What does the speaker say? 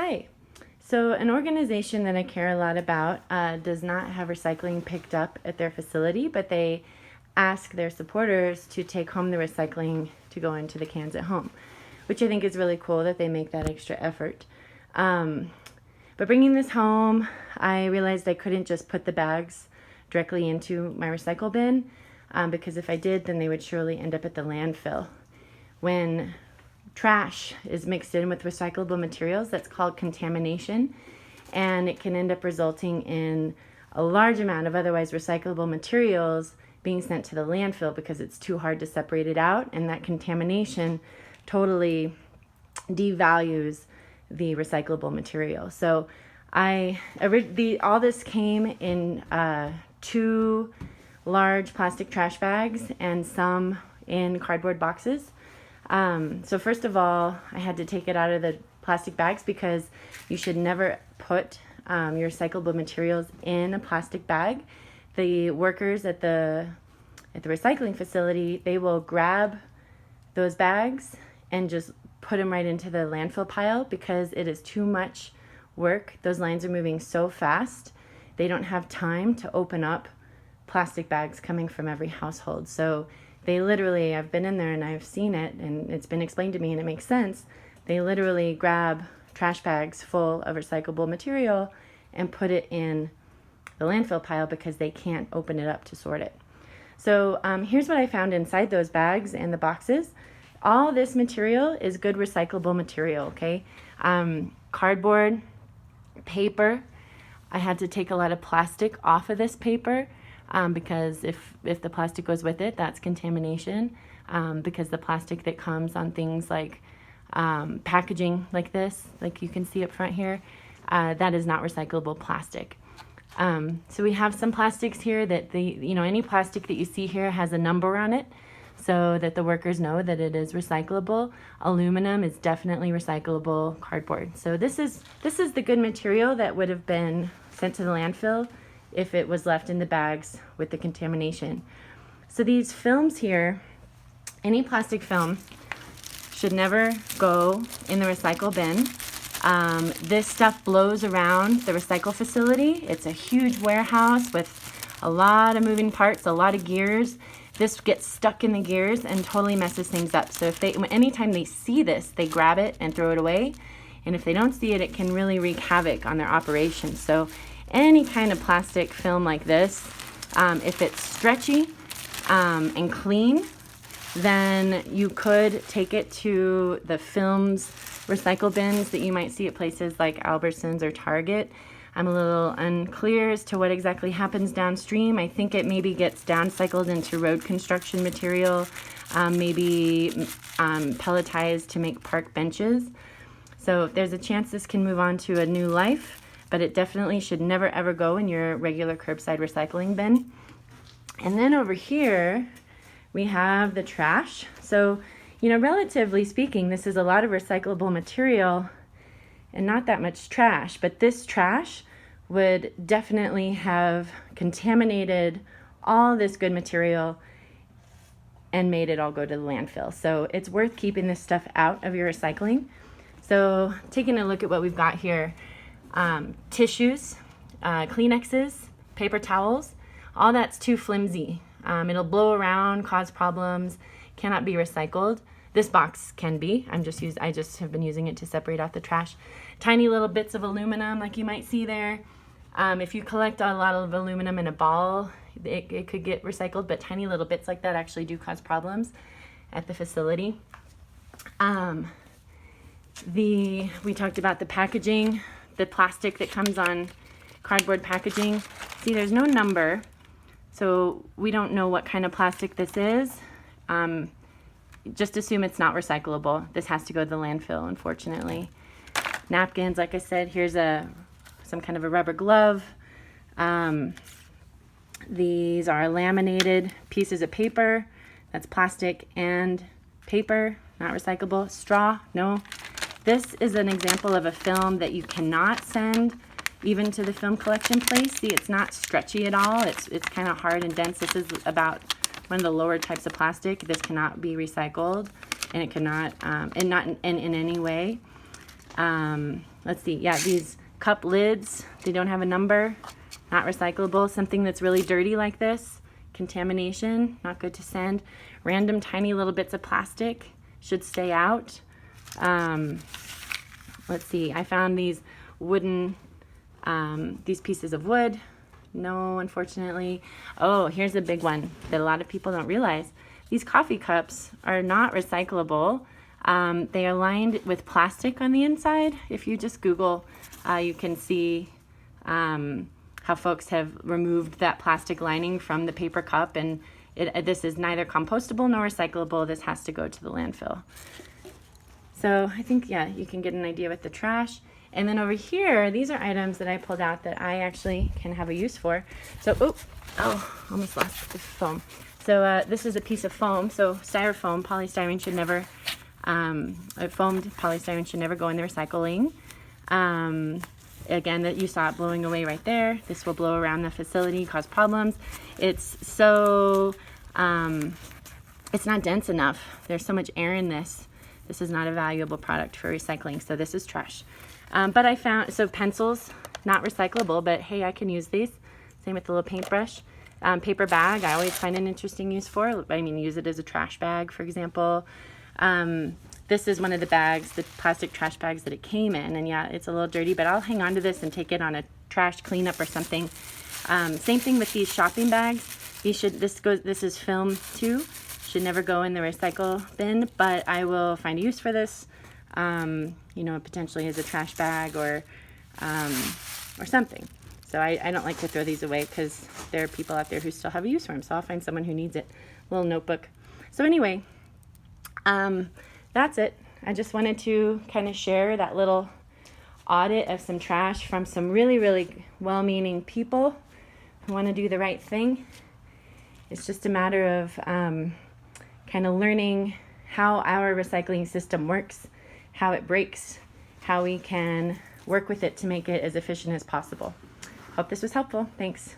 Hi. So an organization that I care a lot about does not have recycling picked up at their facility, but they ask their supporters to take home the recycling to go into the cans at home, which I think is really cool that they make that extra effort. But bringing this home, I realized I couldn't just put the bags directly into my recycle bin because if I did, then they would surely end up at the landfill. When trash is mixed in with recyclable materials, that's called contamination, and it can end up resulting in a large amount of otherwise recyclable materials being sent to the landfill because it's too hard to separate it out, and that contamination totally devalues the recyclable material. So all this came in 2 large plastic trash bags and some in cardboard boxes. So first of all, I had to take it out of the plastic bags because you should never put your recyclable materials in a plastic bag. The workers at the recycling facility, they will grab those bags and just put them right into the landfill pile because it is too much work. Those lines are moving so fast, they don't have time to open up plastic bags coming from every household. So they literally, I've been in there and I've seen it and it's been explained to me and it makes sense. They literally grab trash bags full of recyclable material and put it in the landfill pile because they can't open it up to sort it. So here's what I found inside those bags and the boxes. All this material is good recyclable material, okay? Cardboard, paper. I had to take a lot of plastic off of this paper because if the plastic goes with it, that's contamination. Because the plastic that comes on things like packaging like this, like you can see up front here, that is not recyclable plastic. So we have some plastics here that any plastic that you see here has a number on it so that the workers know that it is recyclable. Aluminum is definitely recyclable cardboard. So this is the good material that would have been sent to the landfill if it was left in the bags with the contamination. So these films here, any plastic film should never go in the recycle bin. This stuff blows around the recycle facility. It's a huge warehouse with a lot of moving parts, a lot of gears. This gets stuck in the gears and totally messes things up. So anytime they see this, they grab it and throw it away. And if they don't see it, it can really wreak havoc on their operation. So any kind of plastic film like this, if it's stretchy and clean, then you could take it to the films recycle bins that you might see at places like Albertsons or Target. I'm a little unclear as to what exactly happens downstream. I think it maybe gets downcycled into road construction material, maybe pelletized to make park benches. So there's a chance this can move on to a new life, but it definitely should never ever go in your regular curbside recycling bin. And then over here, we have the trash. So, relatively speaking, this is a lot of recyclable material and not that much trash, but this trash would definitely have contaminated all this good material and made it all go to the landfill. So it's worth keeping this stuff out of your recycling. So taking a look at what we've got here, tissues, Kleenexes, paper towels, all that's too flimsy. It'll blow around, cause problems, cannot be recycled. This box can be. I just have been using it to separate out the trash. Tiny little bits of aluminum like you might see there. If you collect a lot of aluminum in a ball, it could get recycled, but tiny little bits like that actually do cause problems at the facility. We talked about the packaging, the plastic that comes on cardboard packaging. See, there's no number, so we don't know what kind of plastic this is. Just assume it's not recyclable. This has to go to the landfill, unfortunately. Napkins, like I said, here's some kind of a rubber glove. These are laminated pieces of paper. That's plastic and paper, not recyclable. Straw, no. This is an example of a film that you cannot send even to the film collection place. See, it's not stretchy at all. It's kind of hard and dense. This is about one of the lower types of plastic. This cannot be recycled, and it cannot, and not in any way. let's see, yeah, these cup lids, they don't have a number, not recyclable. Something that's really dirty like this, contamination, not good to send. Random tiny little bits of plastic should stay out. Let's see, I found these wooden, these pieces of wood. No, unfortunately. Oh, here's a big one that a lot of people don't realize. These coffee cups are not recyclable. They are lined with plastic on the inside. If you just Google, you can see how folks have removed that plastic lining from the paper cup, and this is neither compostable nor recyclable. This has to go to the landfill. So I think, yeah, you can get an idea with the trash. And then over here, these are items that I pulled out that I actually can have a use for. So, almost lost the foam. So this is a piece of foam. So styrofoam, polystyrene should never, foamed polystyrene should never go in the recycling. Again, that you saw it blowing away right there. This will blow around the facility, cause problems. It's so, it's not dense enough. There's so much air in this. This is not a valuable product for recycling, so this is trash. But I found, so pencils, not recyclable, but hey, I can use these. Same with the little paintbrush. Paper bag, I always find an interesting use for. I mean, use it as a trash bag, for example. This is one of the bags, the plastic trash bags that it came in. And yeah, it's a little dirty, but I'll hang on to this and take it on a trash cleanup or something. Same thing with these shopping bags. This is film too. Should never go in the recycle bin, but I will find a use for this. You know, potentially as a trash bag or something. So I don't like to throw these away because there are people out there who still have a use for them. So I'll find someone who needs it. Little notebook. So anyway, that's it. I just wanted to kind of share that little audit of some trash from some really, really well-meaning people who want to do the right thing. It's just a matter of kind of learning how our recycling system works, how it breaks, how we can work with it to make it as efficient as possible. Hope this was helpful. Thanks.